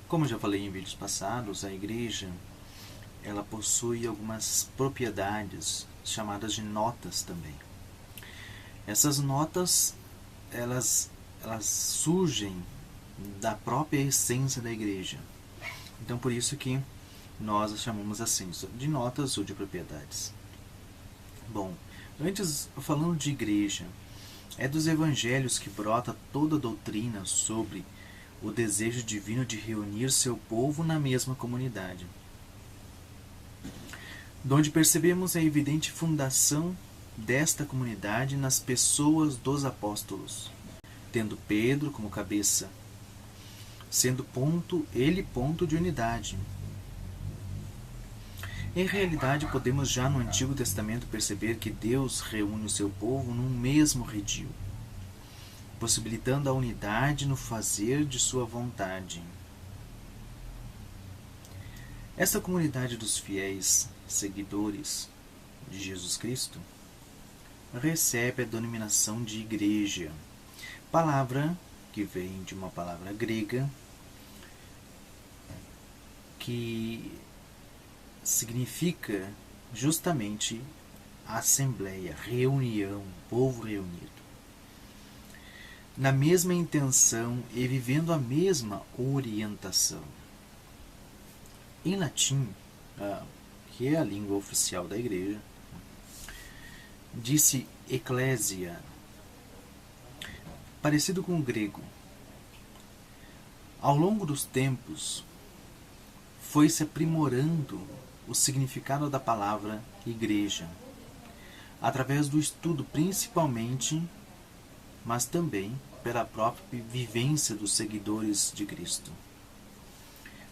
Como eu já falei em vídeos passados, a igreja ela possui algumas propriedades chamadas de notas também. Essas notas elas surgem da própria essência da igreja. Então por isso que nós as chamamos assim, de notas ou de propriedades. Bom, antes falando de igreja, é dos evangelhos que brota toda a doutrina sobre o desejo divino de reunir seu povo na mesma comunidade, donde percebemos a evidente fundação desta comunidade nas pessoas dos apóstolos, tendo Pedro como cabeça, sendo ele ponto de unidade. Em realidade, podemos já no Antigo Testamento perceber que Deus reúne o seu povo num mesmo redil, possibilitando a unidade no fazer de sua vontade. Esta comunidade dos fiéis seguidores de Jesus Cristo recebe a denominação de igreja, palavra que vem de uma palavra grega que significa justamente assembleia, reunião, povo reunido, na mesma intenção e vivendo a mesma orientação. Em latim, que é a língua oficial da igreja, disse eclésia, parecido com o grego. Ao longo dos tempos, foi se aprimorando o significado da palavra igreja, através do estudo principalmente, mas também pela própria vivência dos seguidores de Cristo.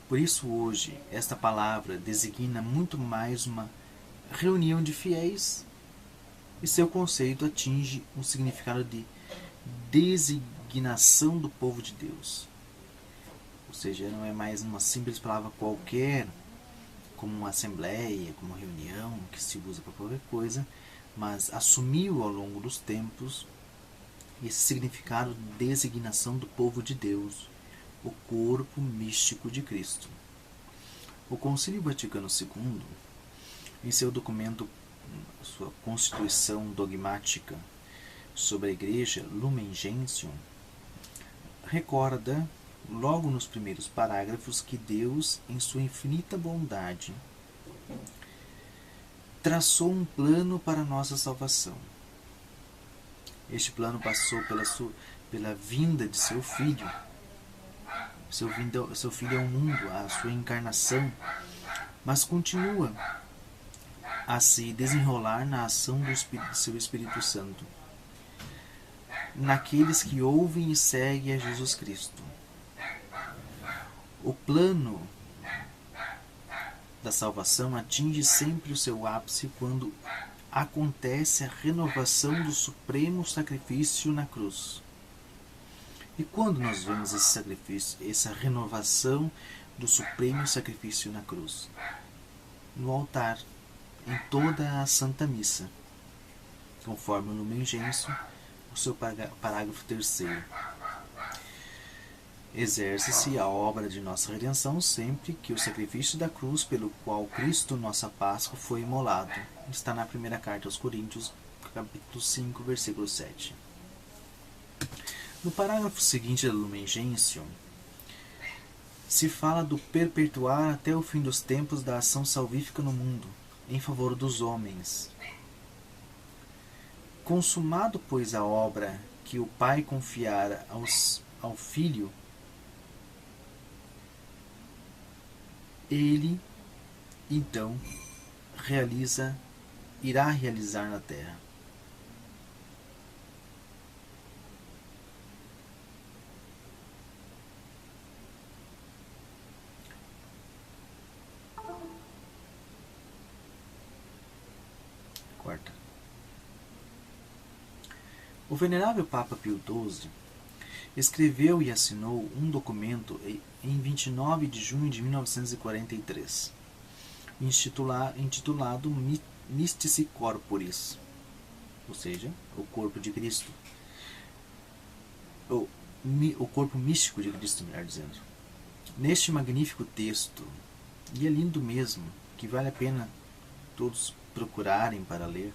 Por isso hoje, esta palavra designa muito mais uma reunião de fiéis e seu conceito atinge um significado de designação do povo de Deus. Ou seja, não é mais uma simples palavra qualquer, como uma assembleia, como uma reunião, que se usa para qualquer coisa, mas assumiu ao longo dos tempos esse significado de designação do povo de Deus, o corpo místico de Cristo. O Concílio Vaticano II, em seu documento, sua Constituição Dogmática sobre a Igreja, Lumen Gentium, recorda, logo nos primeiros parágrafos, que Deus, em sua infinita bondade, traçou um plano para a nossa salvação. Este plano passou pela vinda de seu Filho. Seu Filho ao mundo, a sua encarnação, mas continua a se desenrolar na ação do seu Espírito Santo, naqueles que ouvem e seguem a Jesus Cristo. O plano da salvação atinge sempre o seu ápice quando acontece a renovação do supremo sacrifício na cruz. E quando nós vemos esse sacrifício, essa renovação do supremo sacrifício na cruz? No altar, em toda a Santa Missa, conforme o Lumen Gentium, o seu parágrafo 3º. Exerce-se a obra de nossa redenção sempre que o sacrifício da cruz pelo qual Cristo, nossa Páscoa, foi imolado. Está na primeira carta aos Coríntios, capítulo 5, versículo 7. No parágrafo seguinte da Lumen Gentium, se fala do perpetuar até o fim dos tempos da ação salvífica no mundo, em favor dos homens. Consumado, pois, a obra que o Pai confiara ao Filho, ele, então, irá realizar na terra. Quarta. O venerável Papa Pio XII escreveu e assinou um documento em 29 de junho de 1943, intitulado Mystici Corporis, ou seja, o corpo de Cristo, o corpo místico de Cristo, melhor dizendo, Neste magnífico texto, e é lindo mesmo, que vale a pena todos procurarem para ler,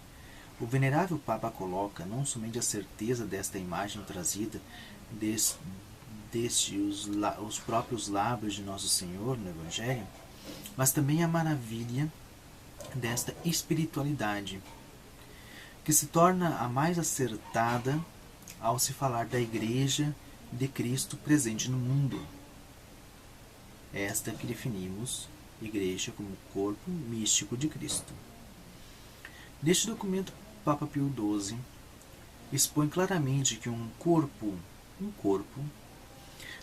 o venerável Papa coloca não somente a certeza desta imagem trazida desde os próprios lábios de Nosso Senhor no Evangelho, mas também a maravilha desta espiritualidade, que se torna a mais acertada ao se falar da Igreja de Cristo presente no mundo. Esta que definimos Igreja como corpo místico de Cristo. Neste documento, Papa Pio XII expõe claramente que um corpo,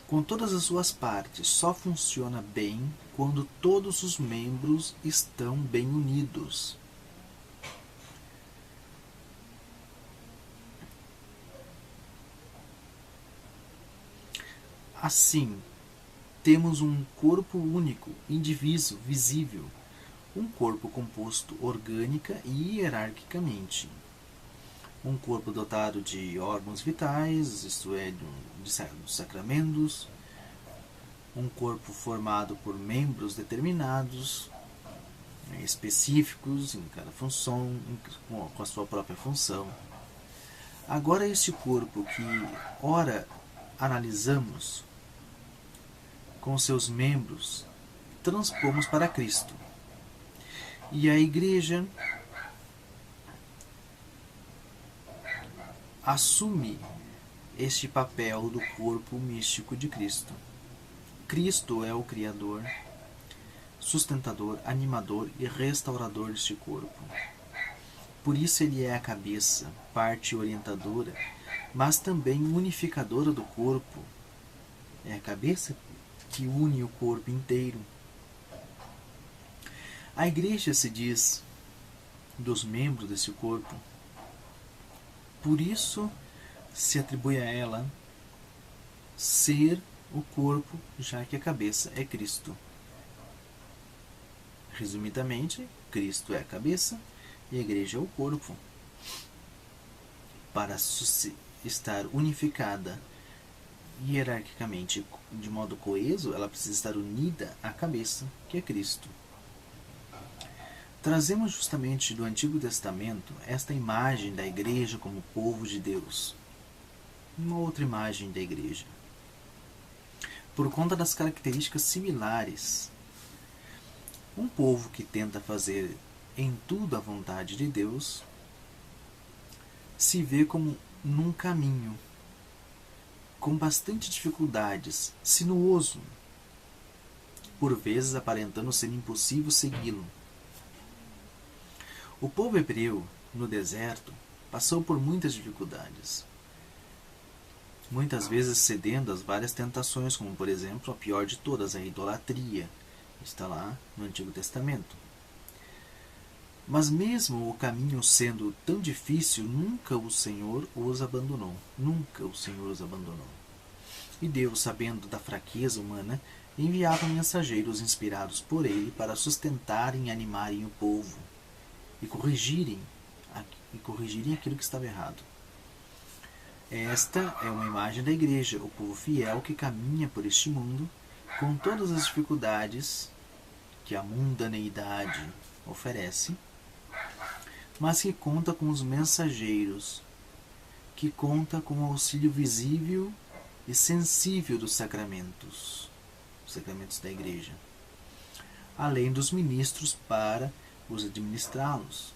com todas as suas partes, só funciona bem quando todos os membros estão bem unidos. Assim, temos um corpo único, indiviso, visível, um corpo composto orgânica e hierarquicamente, um corpo dotado de órgãos vitais, isto é, dos sacramentos, um corpo formado por membros determinados, específicos em cada função, com a sua própria função. Agora, este corpo que, ora, analisamos com seus membros, transpomos para Cristo. E a Igreja assume este papel do corpo místico de Cristo. Cristo é o Criador, sustentador, animador e restaurador deste corpo. Por isso ele é a cabeça, parte orientadora, mas também unificadora do corpo. É a cabeça que une o corpo inteiro. A Igreja se diz dos membros desse corpo. Por isso se atribui a ela ser o corpo, já que a cabeça é Cristo. Resumidamente, Cristo é a cabeça e a Igreja é o corpo. Para estar unificada hierarquicamente, de modo coeso, ela precisa estar unida à cabeça, que é Cristo. Trazemos justamente do Antigo Testamento esta imagem da Igreja como povo de Deus. Uma outra imagem da Igreja. Por conta das características similares, um povo que tenta fazer em tudo a vontade de Deus se vê como num caminho com bastante dificuldades, sinuoso, por vezes aparentando ser impossível segui-lo. O povo hebreu, no deserto, passou por muitas dificuldades, muitas vezes cedendo às várias tentações, como por exemplo a pior de todas, a idolatria, está lá no Antigo Testamento. Mas mesmo o caminho sendo tão difícil, nunca o Senhor os abandonou. Nunca o Senhor os abandonou. E Deus, sabendo da fraqueza humana, enviava mensageiros inspirados por ele para sustentarem e animarem o povo e corrigirem aquilo que estava errado. Esta é uma imagem da Igreja, o povo fiel que caminha por este mundo com todas as dificuldades que a mundaneidade oferece, mas que conta com os mensageiros, que conta com o auxílio visível e sensível dos sacramentos da Igreja, além dos ministros para os administrá-los.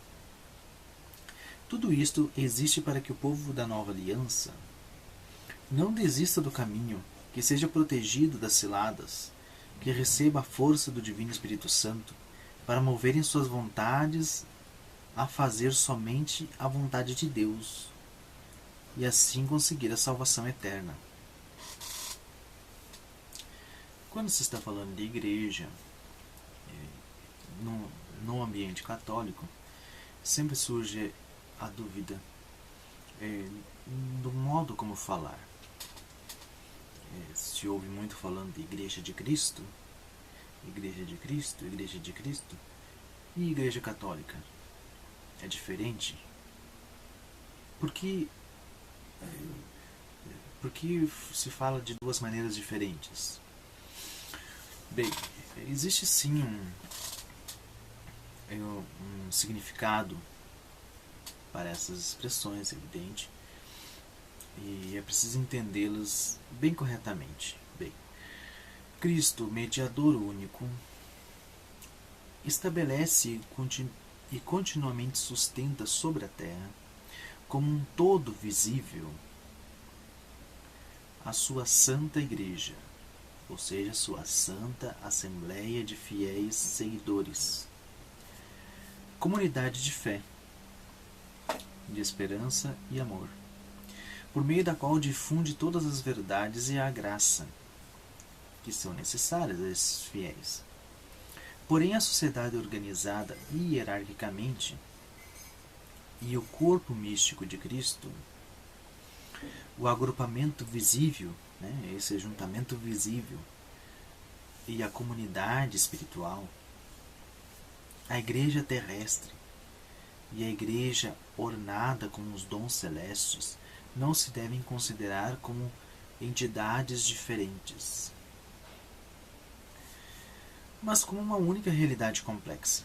Tudo isto existe para que o povo da nova aliança não desista do caminho, que seja protegido das ciladas, que receba a força do Divino Espírito Santo para moverem suas vontades a fazer somente a vontade de Deus e assim conseguir a salvação eterna. Quando se está falando de igreja no ambiente católico, sempre surge a dúvida do modo como falar. Se ouve muito falando de Igreja de Cristo, Igreja de Cristo, Igreja de Cristo, e Igreja Católica. É diferente? Porque se fala de duas maneiras diferentes. Bem, existe sim um significado para essas expressões, é evidente, e é preciso entendê-las bem corretamente. Bem, Cristo, mediador único, estabelece e continuamente sustenta sobre a terra, como um todo visível, a sua santa igreja, ou seja, sua santa assembleia de fiéis seguidores, comunidade de fé, de esperança e amor, por meio da qual difunde todas as verdades e a graça que são necessárias a esses fiéis. Porém, a sociedade organizada hierarquicamente e o corpo místico de Cristo, o agrupamento visível, né, esse ajuntamento visível, e a comunidade espiritual, a igreja terrestre e a igreja ornada com os dons celestes não se devem considerar como entidades diferentes, mas como uma única realidade complexa.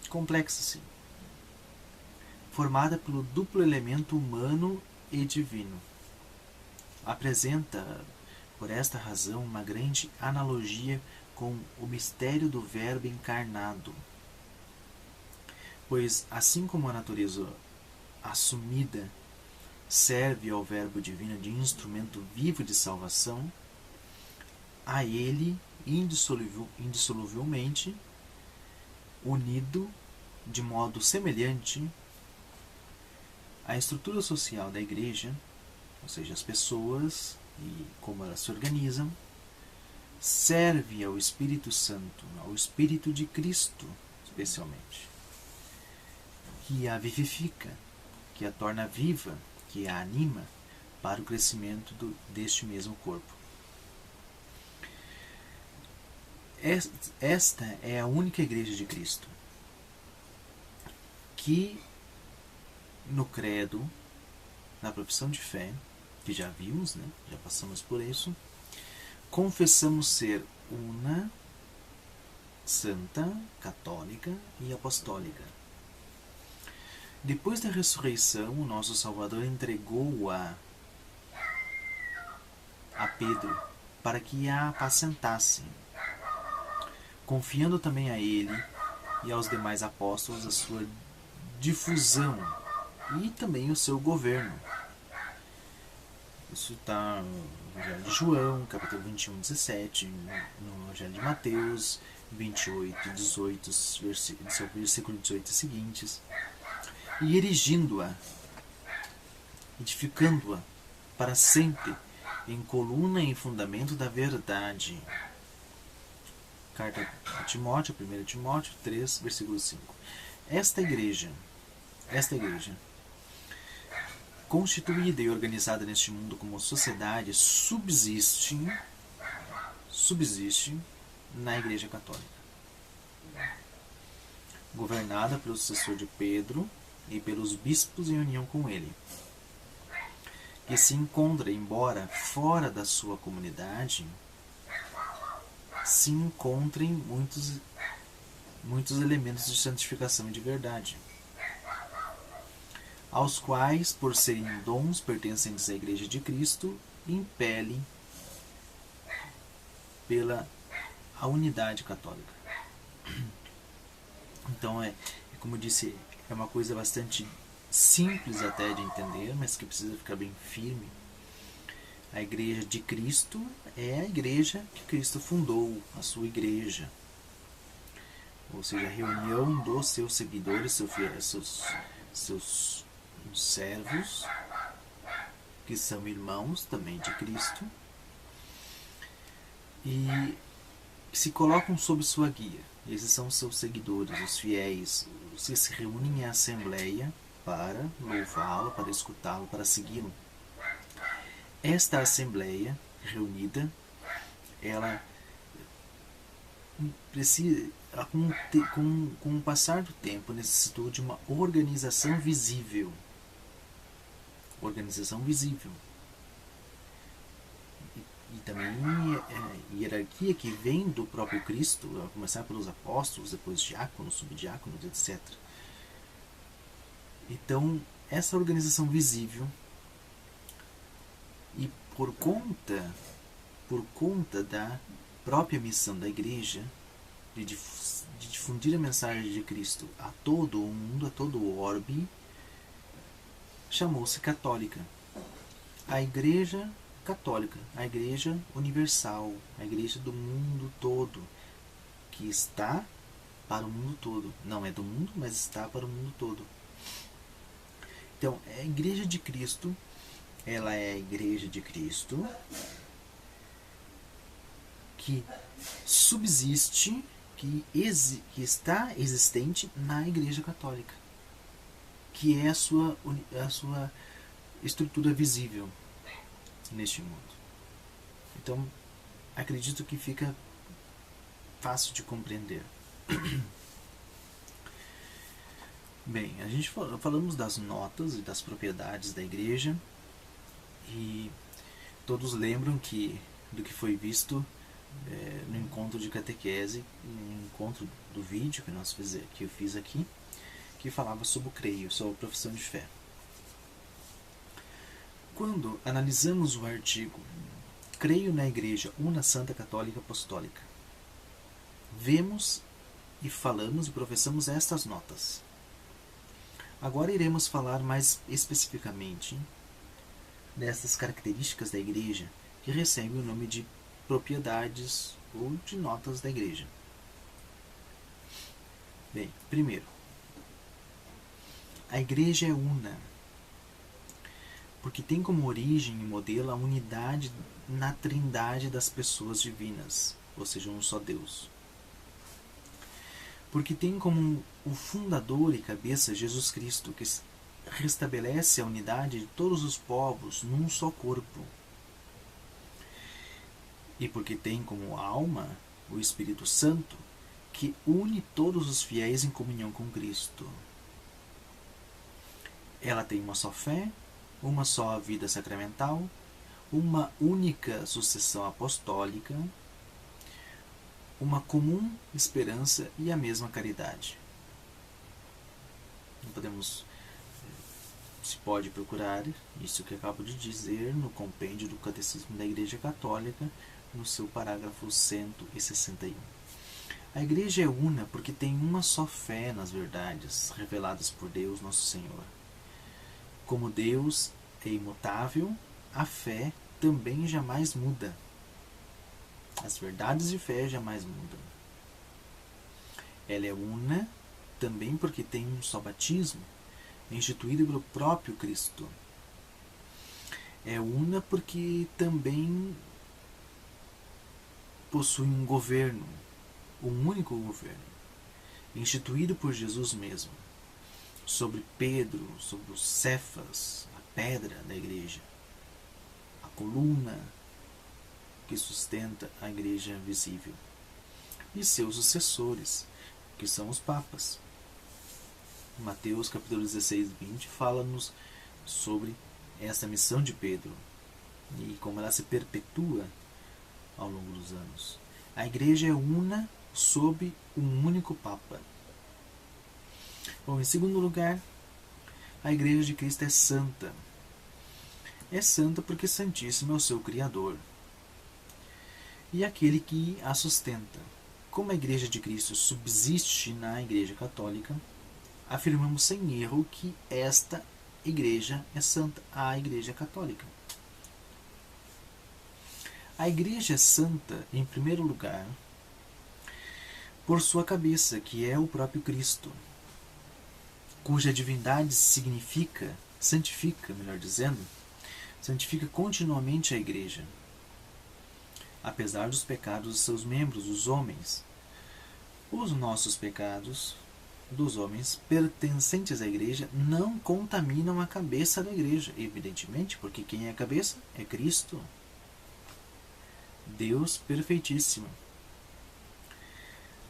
Complexa, sim. Formada pelo duplo elemento humano e divino. Apresenta, por esta razão, uma grande analogia com o mistério do Verbo encarnado. Pois, assim como a natureza assumida serve ao Verbo divino de instrumento vivo de salvação, a ele indissoluvelmente unido de modo semelhante, a estrutura social da igreja, ou seja, as pessoas e como elas se organizam, serve ao Espírito Santo, ao Espírito de Cristo, especialmente, que a vivifica, que a torna viva, que a anima para o crescimento deste mesmo corpo. Esta é a única igreja de Cristo, que no credo, na profissão de fé, que já vimos, né, já passamos por isso, confessamos ser una, santa, católica e apostólica. Depois da ressurreição, o nosso Salvador entregou-a a Pedro para que a apacentasse, confiando também a ele e aos demais apóstolos a sua difusão e também o seu governo. Isso está no Evangelho de João, capítulo 21, 17, no Evangelho de Mateus, 28, 18, versículo 18 e seguintes. E erigindo-a, edificando-a para sempre em coluna e fundamento da verdade. Carta a Timóteo, 1 Timóteo 3, versículo 5. Esta igreja, constituída e organizada neste mundo como sociedade, subsiste na Igreja Católica, governada pelo sucessor de Pedro e pelos bispos em união com ele, que se encontra, embora fora da sua comunidade, se encontrem muitos elementos de santificação e de verdade, aos quais, por serem dons pertencentes à Igreja de Cristo, impele pela a unidade católica. Então, como eu disse, é uma coisa bastante simples até de entender, mas que precisa ficar bem firme. A Igreja de Cristo é a igreja que Cristo fundou, a sua igreja. Ou seja, a reunião dos seus seguidores, seus servos, que são irmãos também de Cristo, e se colocam sob sua guia. Esses são seus seguidores, os fiéis, os que se reúnem em assembleia para louvá-lo, para escutá-lo, para segui-lo. Esta assembleia reunida, ela precisa, com o passar do tempo, necessitou de uma organização visível. e também hierarquia que vem do próprio Cristo, a começar pelos apóstolos, depois diáconos, subdiáconos, etc. Então, essa organização visível, e por conta da própria missão da igreja, de difundir a mensagem de Cristo a todo o mundo, a todo o orbe, chamou-se católica. A igreja católica, a igreja universal, a igreja do mundo todo, que está para o mundo todo. Não é do mundo, mas está para o mundo todo. Então, a igreja de Cristo, ela é a igreja de Cristo que subsiste, que está existente na igreja católica, que é a sua estrutura visível neste mundo. Então, acredito que fica fácil de compreender. Bem, a gente falamos das notas e das propriedades da igreja, e todos lembram do que foi visto no encontro de catequese, no encontro do vídeo que eu fiz aqui, que falava sobre o creio, sobre a profissão de fé. Quando analisamos o artigo "Creio na Igreja Una Santa Católica Apostólica", vemos e falamos e professamos estas notas. Agora iremos falar mais especificamente destas características da Igreja que recebem o nome de propriedades ou de notas da Igreja. Bem, primeiro, a Igreja é una, porque tem como origem e modelo a unidade na trindade das pessoas divinas, ou seja, um só Deus. Porque tem como o fundador e cabeça Jesus Cristo, que restabelece a unidade de todos os povos num só corpo. E porque tem como alma o Espírito Santo, que une todos os fiéis em comunhão com Cristo. Ela tem uma só fé, uma só vida sacramental, uma única sucessão apostólica, uma comum esperança e a mesma caridade. Se pode procurar isso que acabo de dizer no compêndio do Catecismo da Igreja Católica, no seu parágrafo 161. A Igreja é una porque tem uma só fé nas verdades reveladas por Deus Nosso Senhor. Como Deus é imutável, a fé também jamais muda. As verdades de fé jamais mudam. Ela é una também porque tem um só batismo, instituído pelo próprio Cristo. É una porque também possui um governo, um único governo, instituído por Jesus mesmo, sobre Pedro, sobre os Cefas, a pedra da igreja, a coluna que sustenta a igreja visível, e seus sucessores, que são os papas. Mateus capítulo 16, 20 fala-nos sobre essa missão de Pedro e como ela se perpetua ao longo dos anos. A igreja é una sob um único Papa. Bom, em segundo lugar, a igreja de Cristo é santa. É santa porque Santíssimo é o seu Criador e aquele que a sustenta. Como a igreja de Cristo subsiste na igreja católica, afirmamos sem erro que esta igreja é santa, a igreja católica. A igreja é santa, em primeiro lugar, por sua cabeça, que é o próprio Cristo, cuja divindade santifica continuamente a igreja, apesar dos pecados de seus membros, os homens. Os nossos pecados dos homens pertencentes à igreja não contaminam a cabeça da igreja, evidentemente, porque quem é a cabeça é Cristo, Deus perfeitíssimo.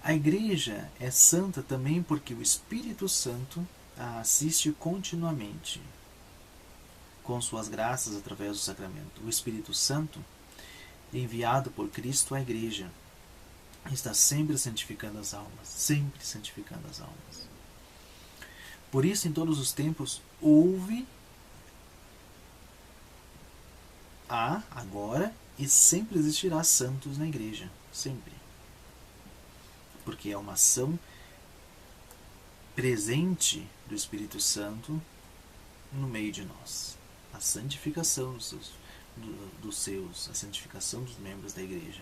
A igreja é santa também porque o Espírito Santo a assiste continuamente com suas graças através do sacramento. O Espírito Santo enviado por Cristo à igreja, está sempre santificando as almas, sempre santificando as almas. Por isso, em todos os tempos, há, agora e sempre existirá santos na igreja, sempre. Porque é uma ação presente do Espírito Santo no meio de nós. A santificação dos seus, a santificação dos membros da igreja.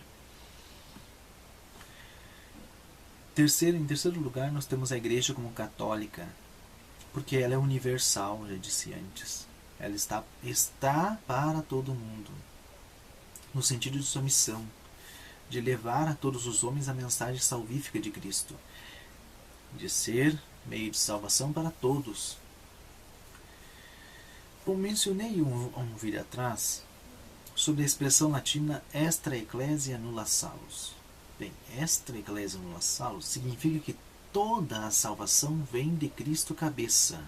Em terceiro lugar, nós temos a igreja como católica, porque ela é universal, já disse antes. Ela está para todo mundo, no sentido de sua missão, de levar a todos os homens a mensagem salvífica de Cristo, de ser meio de salvação para todos. Como mencionei um vídeo atrás sobre a expressão latina extra ecclesia nulla salus. Bem, extra ecclesia nulla salus significa que toda a salvação vem de Cristo cabeça,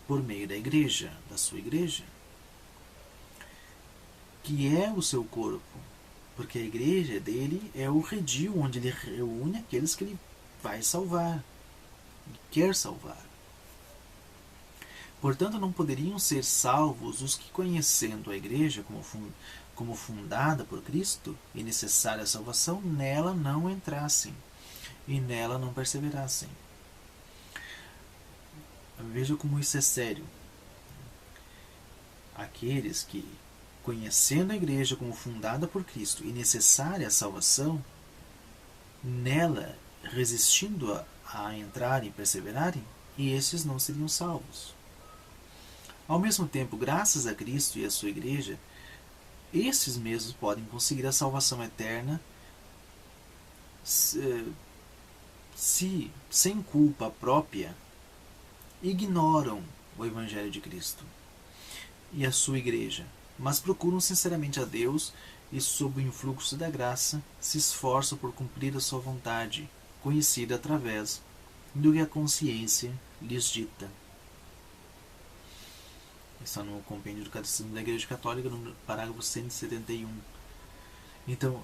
por meio da igreja, da sua igreja, que é o seu corpo, porque a igreja dele é o redil onde ele reúne aqueles que ele vai salvar, e quer salvar. Portanto, não poderiam ser salvos os que, conhecendo a igreja como fundada por Cristo e necessária à salvação, nela não entrassem e nela não perseverassem. Veja como isso é sério. Aqueles que, conhecendo a igreja como fundada por Cristo e necessária à salvação, nela resistindo a entrarem e perseverarem, e esses não seriam salvos. Ao mesmo tempo, graças a Cristo e a sua igreja, esses mesmos podem conseguir a salvação eterna se sem culpa própria, ignoram o Evangelho de Cristo e a sua igreja, mas procuram sinceramente a Deus e, sob o influxo da graça, se esforçam por cumprir a sua vontade, conhecida através do que a consciência lhes dita. Está no compêndio do Catecismo da Igreja Católica, no parágrafo 171. Então,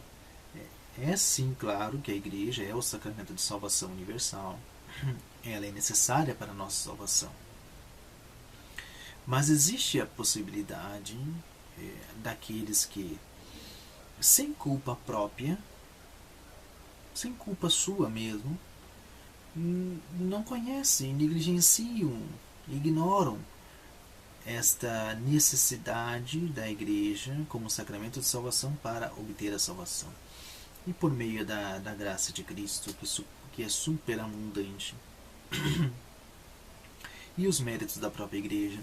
é sim claro que a igreja é o sacramento de salvação universal. Ela é necessária para a nossa salvação. Mas existe a possibilidade daqueles que, sem culpa própria, sem culpa sua mesmo, não conhecem, negligenciam, ignoram esta necessidade da igreja como sacramento de salvação para obter a salvação. E por meio da graça de Cristo, que é superabundante, e os méritos da própria igreja,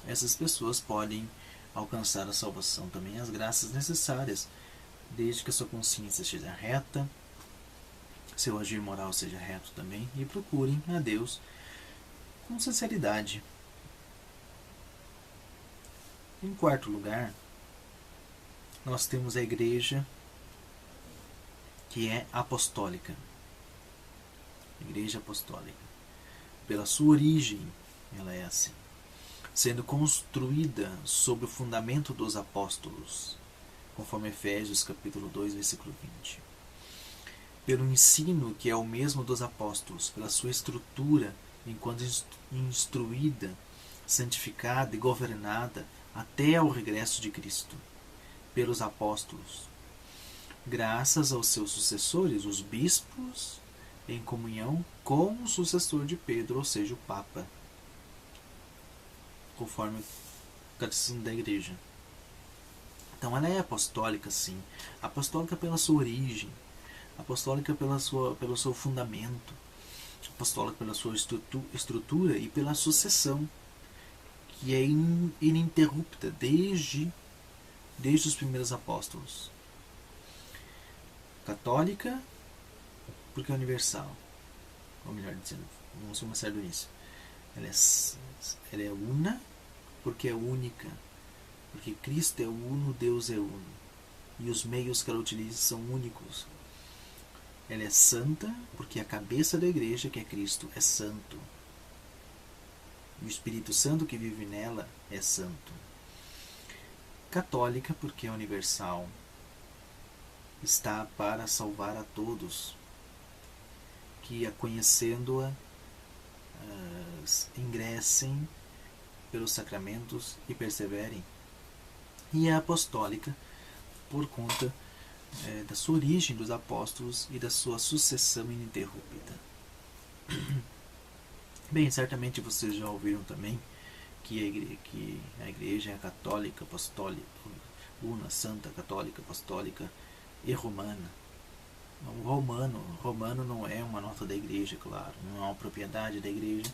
essas pessoas podem alcançar a salvação também, as graças necessárias, desde que a sua consciência seja reta, seu agir moral seja reto também, e procurem a Deus com sinceridade. Em quarto lugar, nós temos a igreja que é apostólica. Igreja apostólica. Pela sua origem, ela é assim, sendo construída sobre o fundamento dos apóstolos, conforme Efésios capítulo 2, versículo 20. Pelo ensino que é o mesmo dos apóstolos, pela sua estrutura, enquanto instruída, santificada e governada até ao regresso de Cristo, pelos apóstolos, graças aos seus sucessores, os bispos, em comunhão com o sucessor de Pedro, ou seja, o Papa, conforme o Catecismo da Igreja. Então ela é apostólica, sim. Apostólica pela sua origem, apostólica pelo seu fundamento, apostólica pela sua estrutura e pela sucessão, que é ininterrupta desde os primeiros apóstolos. Católica, porque é universal. Ou melhor dizendo, vamos ser mais sério nisso. Ela é una, porque é única. Porque Cristo é uno, Deus é uno. E os meios que ela utiliza são únicos. Ela é santa, porque a cabeça da igreja, que é Cristo, é santo. E o Espírito Santo que vive nela é santo. Católica, porque é universal. está para salvar a todos, que conhecendo-a, ingressem pelos sacramentos e perseverem. E a apostólica, por conta da sua origem dos apóstolos e da sua sucessão ininterrupta. Bem, certamente vocês já ouviram também que a igreja é católica, apostólica, una, santa, católica, apostólica e romana. O romano não é uma nota da igreja, claro, não é uma propriedade da igreja,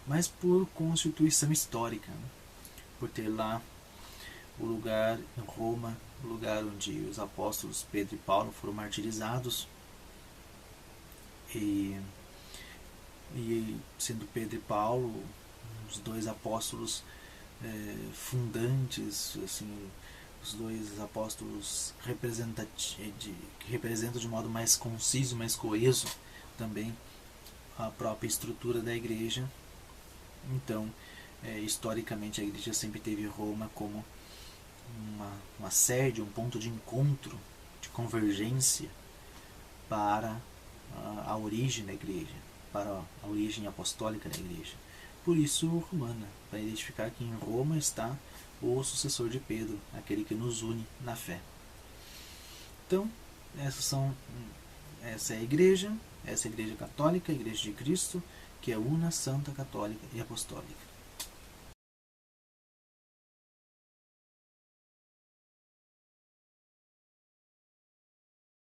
mas por constituição histórica, né? Por ter lá o lugar em Roma, o lugar onde os apóstolos Pedro e Paulo foram martirizados, e sendo Pedro e Paulo os dois apóstolos fundantes, assim, os dois apóstolos que representam de modo mais conciso, mais coeso também a própria estrutura da igreja. Então, historicamente, a igreja sempre teve Roma como uma sede, um ponto de encontro, de convergência para a origem da igreja, para a origem apostólica da igreja. Por isso, romana, para identificar que em Roma está o sucessor de Pedro, aquele que nos une na fé. Então, essa é a igreja católica, a igreja de Cristo, que é una, santa, católica e apostólica.